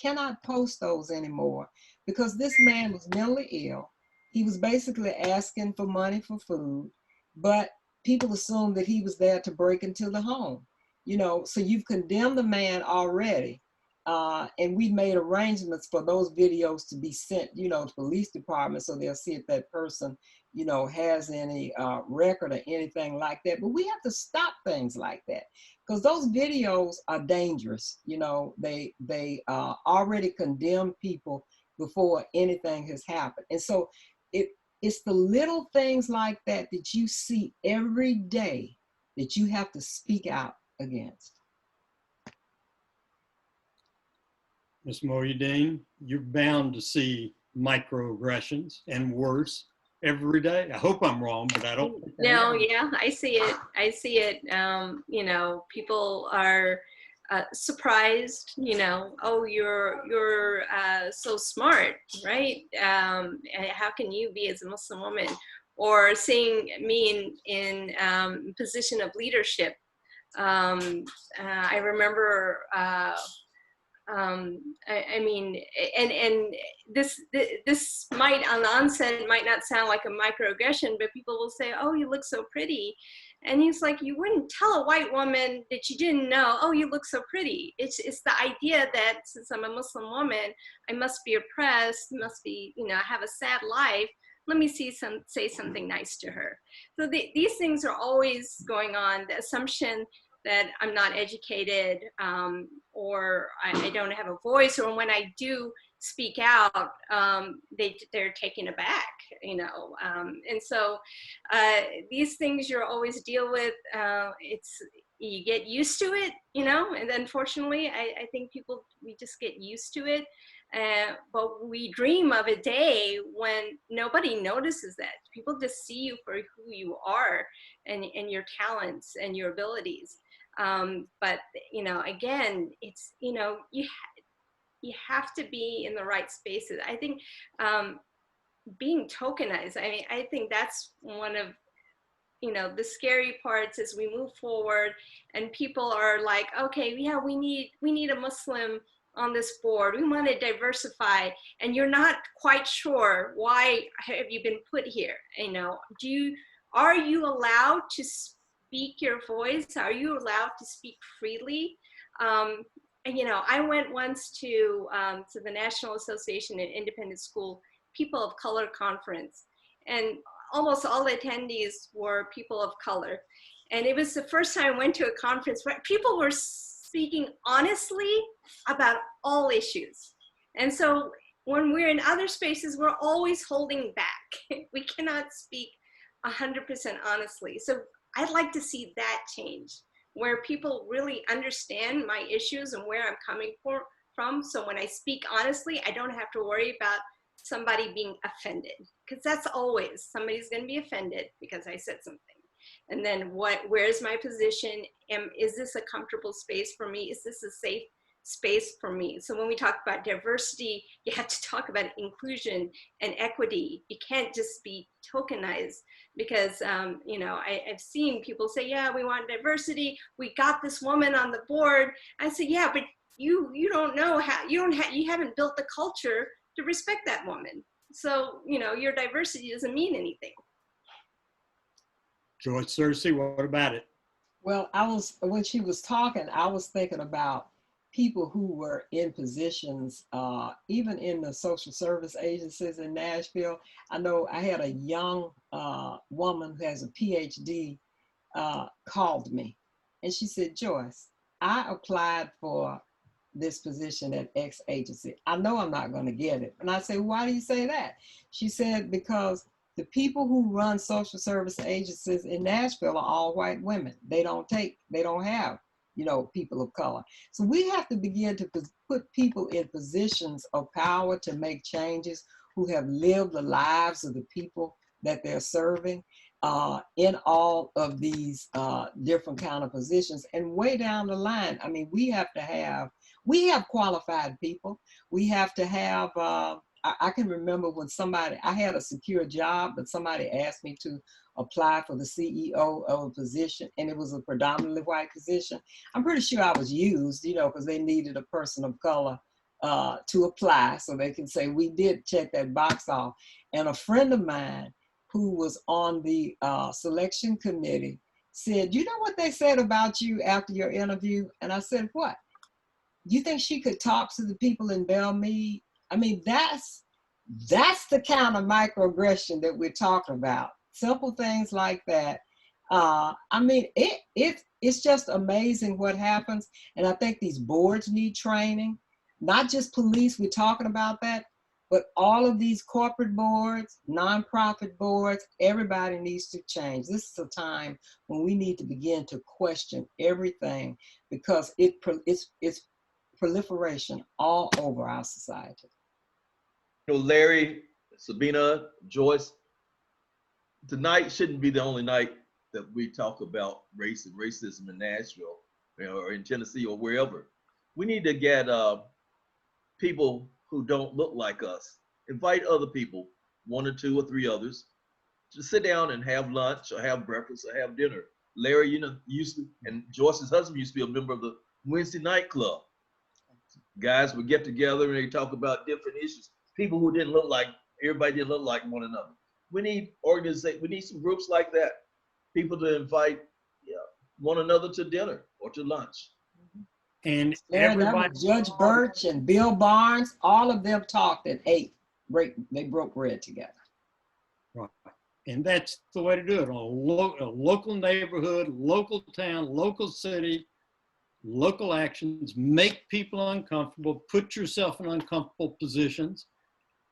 cannot post those anymore, because this man was mentally ill. He was basically asking for money for food, but people assumed that he was there to break into the home. You know, so you've condemned the man already. And we made arrangements for those videos to be sent, you know, to police department, so they'll see if that person, you know, has any record or anything like that. But we have to stop things like that, because those videos are dangerous. You know, they already condemn people before anything has happened. And so it's the little things like that that you see every day that you have to speak out against. Ms. Moyedine, you're bound to see microaggressions and worse every day. I hope I'm wrong, but I don't. no, yeah, I see it. I see it. You know, people are surprised. You know, oh, you're so smart, right? And how can you be as a Muslim woman? Or seeing me in position of leadership. I remember. I mean, and this might on the onset might not sound like a microaggression, but people will say, "Oh, you look so pretty," and he's like, "You wouldn't tell a white woman that you didn't know, oh, you look so pretty." It's the idea that since I'm a Muslim woman, I must be oppressed, must be, you know, have a sad life. Let me say something nice to her. So these things are always going on. The assumption that I'm not educated, or I don't have a voice, or when I do speak out, they're taken aback, you know. And so these things you always deal with. You get used to it, you know. And unfortunately, I think we just get used to it. But we dream of a day when nobody notices that. People just see you for who you are and your talents and your abilities. But, you know, again, it's, you know, you have to be in the right spaces. I think being tokenized, I mean, I think that's one of, you know, the scary parts as we move forward and people are like, okay, yeah, we need a Muslim on this board. We want to diversify, and you're not quite sure why have you been put here. You know, are you allowed to speak your voice? Are you allowed to speak freely? And, you know, I went once to the National Association of Independent School People of Color Conference, and almost all attendees were people of color. And it was the first time I went to a conference where people were speaking honestly about all issues. And so when we're in other spaces, we're always holding back. We cannot speak 100% honestly. So I'd like to see that change, where people really understand my issues and where I'm coming from. So when I speak honestly, I don't have to worry about somebody being offended, because that's always, somebody's going to be offended because I said something. And then where's my position? Is this a comfortable space for me? Is this a safe space for me? So when we talk about diversity, you have to talk about inclusion and equity. You can't just be tokenized, because you know, I've seen people say, yeah, we want diversity. We got this woman on the board. I say, yeah, but you don't know how, you haven't built the culture to respect that woman. So, you know, your diversity doesn't mean anything. Joyce Cersei, what about it? Well, when she was talking, I was thinking about people who were in positions, even in the social service agencies in Nashville. I know I had a young woman who has a PhD called me, and she said, Joyce, I applied for this position at X agency. I know I'm not going to get it. And I say, why do you say that? She said, because the people who run social service agencies in Nashville are all white women. They don't have, you know, people of color. So we have to begin to put people in positions of power to make changes, who have lived the lives of the people that they're serving in all of these different kind of positions. And way down the line, I mean, we have qualified people. We have to have, I can remember when I had a secure job, but somebody asked me to apply for the CEO of a position, and it was a predominantly white position. I'm pretty sure I was used, you know, because they needed a person of color to apply, so they can say, we did check that box off. And a friend of mine who was on the selection committee said, you know what they said about you after your interview? And I said, what? You think she could talk to the people in Belmead? I mean, that's the kind of microaggression that we're talking about. Simple things like that. I mean, it's just amazing what happens. And I think these boards need training, not just police, we're talking about that, but all of these corporate boards, nonprofit boards, everybody needs to change. This is a time when we need to begin to question everything, because it's proliferation all over our society. You know, Larry, Sabina, Joyce, tonight shouldn't be the only night that we talk about race and racism in Nashville, you know, or in Tennessee or wherever. We need to get people who don't look like us, invite other people, 1 or 2 or 3 others, to sit down and have lunch or have breakfast or have dinner. Larry, you know, and Joyce's husband used to be a member of the Wednesday night club. Guys would get together and they talk about different issues. People who everybody didn't look like one another. We need we need some groups like that. People to invite one another to dinner or to lunch. And everybody, Judge Birch and Bill Barnes, all of them talked and ate. They broke bread together. Right. And that's the way to do it. On a local neighborhood, local town, local city, local actions, make people uncomfortable, put yourself in uncomfortable positions.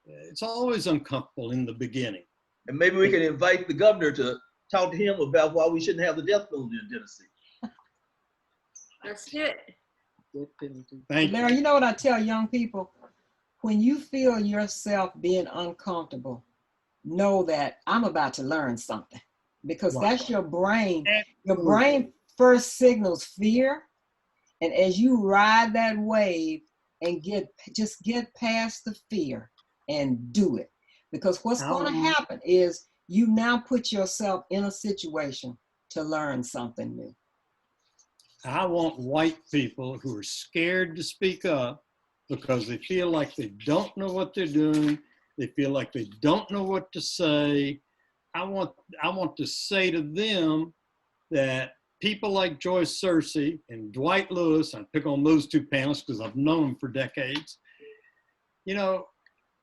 It's always uncomfortable in the beginning. And maybe we can invite the governor to talk to him about why we shouldn't have the death penalty in Tennessee. Let's do it. Thank you. Larry, you know what I tell young people? When you feel yourself being uncomfortable, know that I'm about to learn something, because that's your brain. Your brain first signals fear. And as you ride that wave and just get past the fear and do it. Because what's going to happen is you now put yourself in a situation to learn something new. I want white people who are scared to speak up because they feel like they don't know what they're doing. They feel like they don't know what to say. I want to say to them that people like Joyce Searcy and Dwight Lewis, I pick on those two panelists because I've known them for decades. You know,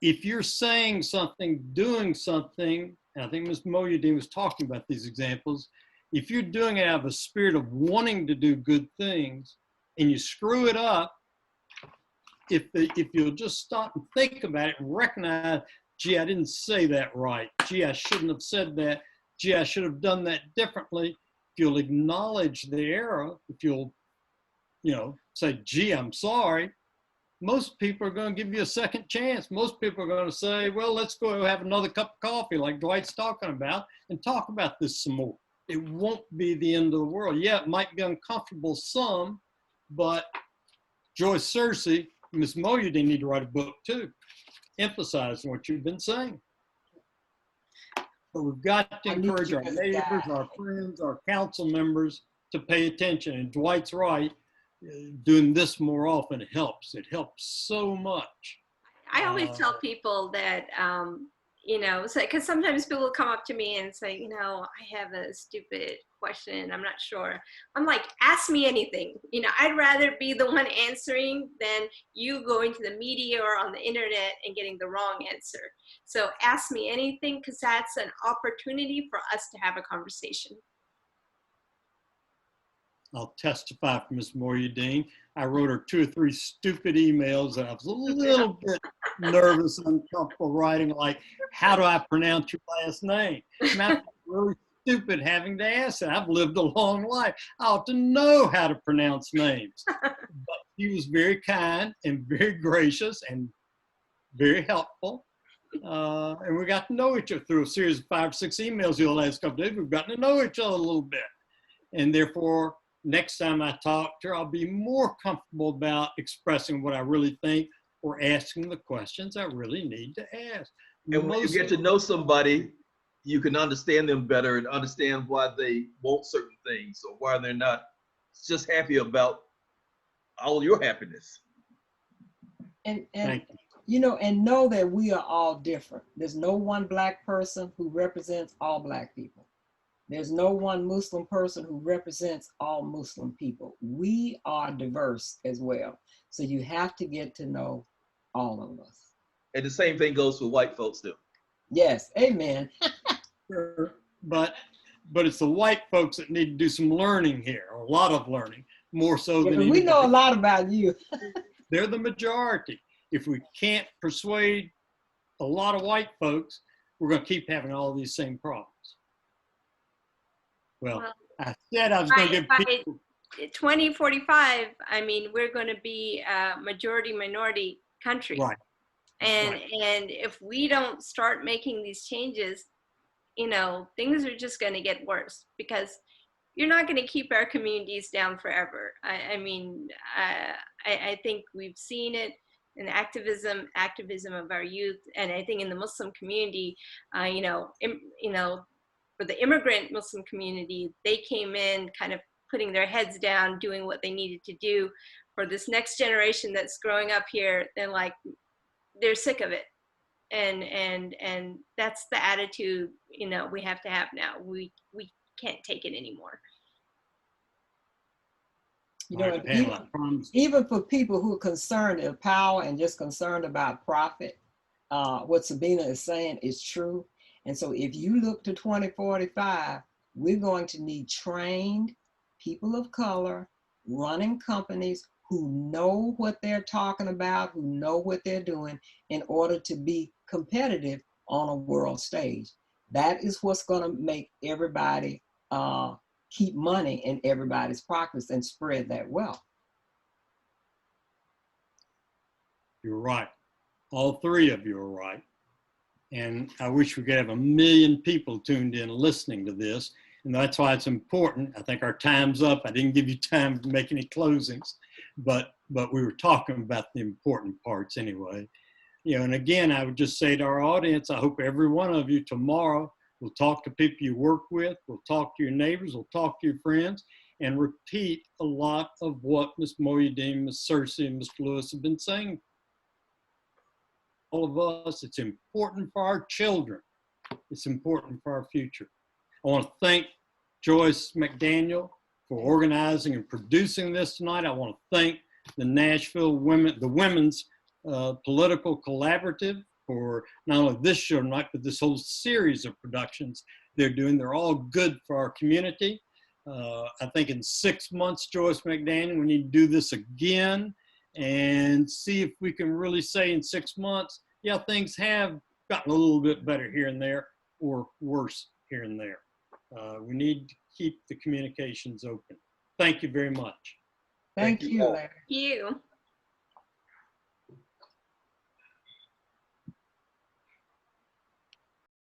if you're saying something, doing something, and I think Ms. Moyadeen was talking about these examples, if you're doing it out of a spirit of wanting to do good things and you screw it up, if you'll just stop and think about it and recognize, gee, I didn't say that right. Gee, I shouldn't have said that. Gee, I should have done that differently. If you'll acknowledge the error, if you'll, say, gee, I'm sorry, most people are going to give you a second chance. Most people are going to say, well, let's go have another cup of coffee like Dwight's talking about and talk about this some more. It won't be the end of the world. Yeah, it might be uncomfortable some, but Joyce Searcy, Ms. Moyadeen need to write a book too, emphasizing what you've been saying. But we've got to encourage our neighbors, our friends, our council members to pay attention. And Dwight's right, doing this more often helps. It helps so much. I always tell people that, because sometimes people will come up to me and say, I have a stupid question, I'm not sure. I'm like, ask me anything. I'd rather be the one answering than you going to the media or on the internet and getting the wrong answer. So ask me anything, because that's an opportunity for us to have a conversation. I'll testify for Ms. Moyadeen. I wrote her 2 or 3 stupid emails that I was a little bit nervous and uncomfortable writing, like, how do I pronounce your last name? And I felt really stupid having to ask that. I've lived a long life. I ought to know how to pronounce names. But she was very kind and very gracious and very helpful. And we got to know each other through a series of 5 or 6 emails the last couple of days. We've gotten to know each other a little bit. And therefore, next time I talk to her, I'll be more comfortable about expressing what I really think or asking the questions I really need to ask. And when you get to know somebody, you can understand them better and understand why they want certain things or why they're not just happy about all your happiness. And Thank you. And know that we are all different. There's no one Black person who represents all Black people. There's no one Muslim person who represents all Muslim people. We are diverse as well. So you have to get to know all of us. And the same thing goes for white folks too. Yes, amen. Sure. But it's the white folks that need to do some learning here, a lot of learning, more so than we know a lot about you. They're the majority. If we can't persuade a lot of white folks, we're going to keep having all these same problems. Well, I said I was going to give people... 2045, we're going to be a majority minority country. Right. And if we don't start making these changes, things are just going to get worse, because you're not going to keep our communities down forever. I think we've seen it in activism of our youth, and I think in the Muslim community, for the immigrant Muslim community, they came in kind of putting their heads down, doing what they needed to do. For this next generation that's growing up here, they're sick of it. And that's the attitude, we have to have now. We can't take it anymore. Even for people who are concerned of power and just concerned about profit, what Sabina is saying is true. And so if you look to 2045, we're going to need trained people of color running companies who know what they're talking about, who know what they're doing in order to be competitive on a world stage. That is what's going to make everybody keep money in everybody's pockets and spread that wealth. You're right. All 3 of you are right. And I wish we could have 1 million people tuned in listening to this. And that's why it's important. I think our time's up. I didn't give you time to make any closings, but we were talking about the important parts anyway. You know, and again, I would just say to our audience, I hope every one of you tomorrow will talk to people you work with, will talk to your neighbors, will talk to your friends, and repeat a lot of what Ms. Moyadeen, Ms. Cersei, and Mr. Lewis have been saying. All of us, it's important for our children. It's important for our future. I want to thank Joyce McDaniel for organizing and producing this tonight. I want to thank the Nashville Women's Political Collaborative for not only this show tonight, but this whole series of productions they're doing. They're all good for our community. I think in 6 months, Joyce McDaniel, we need to do this again and see if we can really say in 6 months, yeah, things have gotten a little bit better here and there or worse here and there. We need to keep the communications open. Thank you very much. Thank you, all. Larry. You.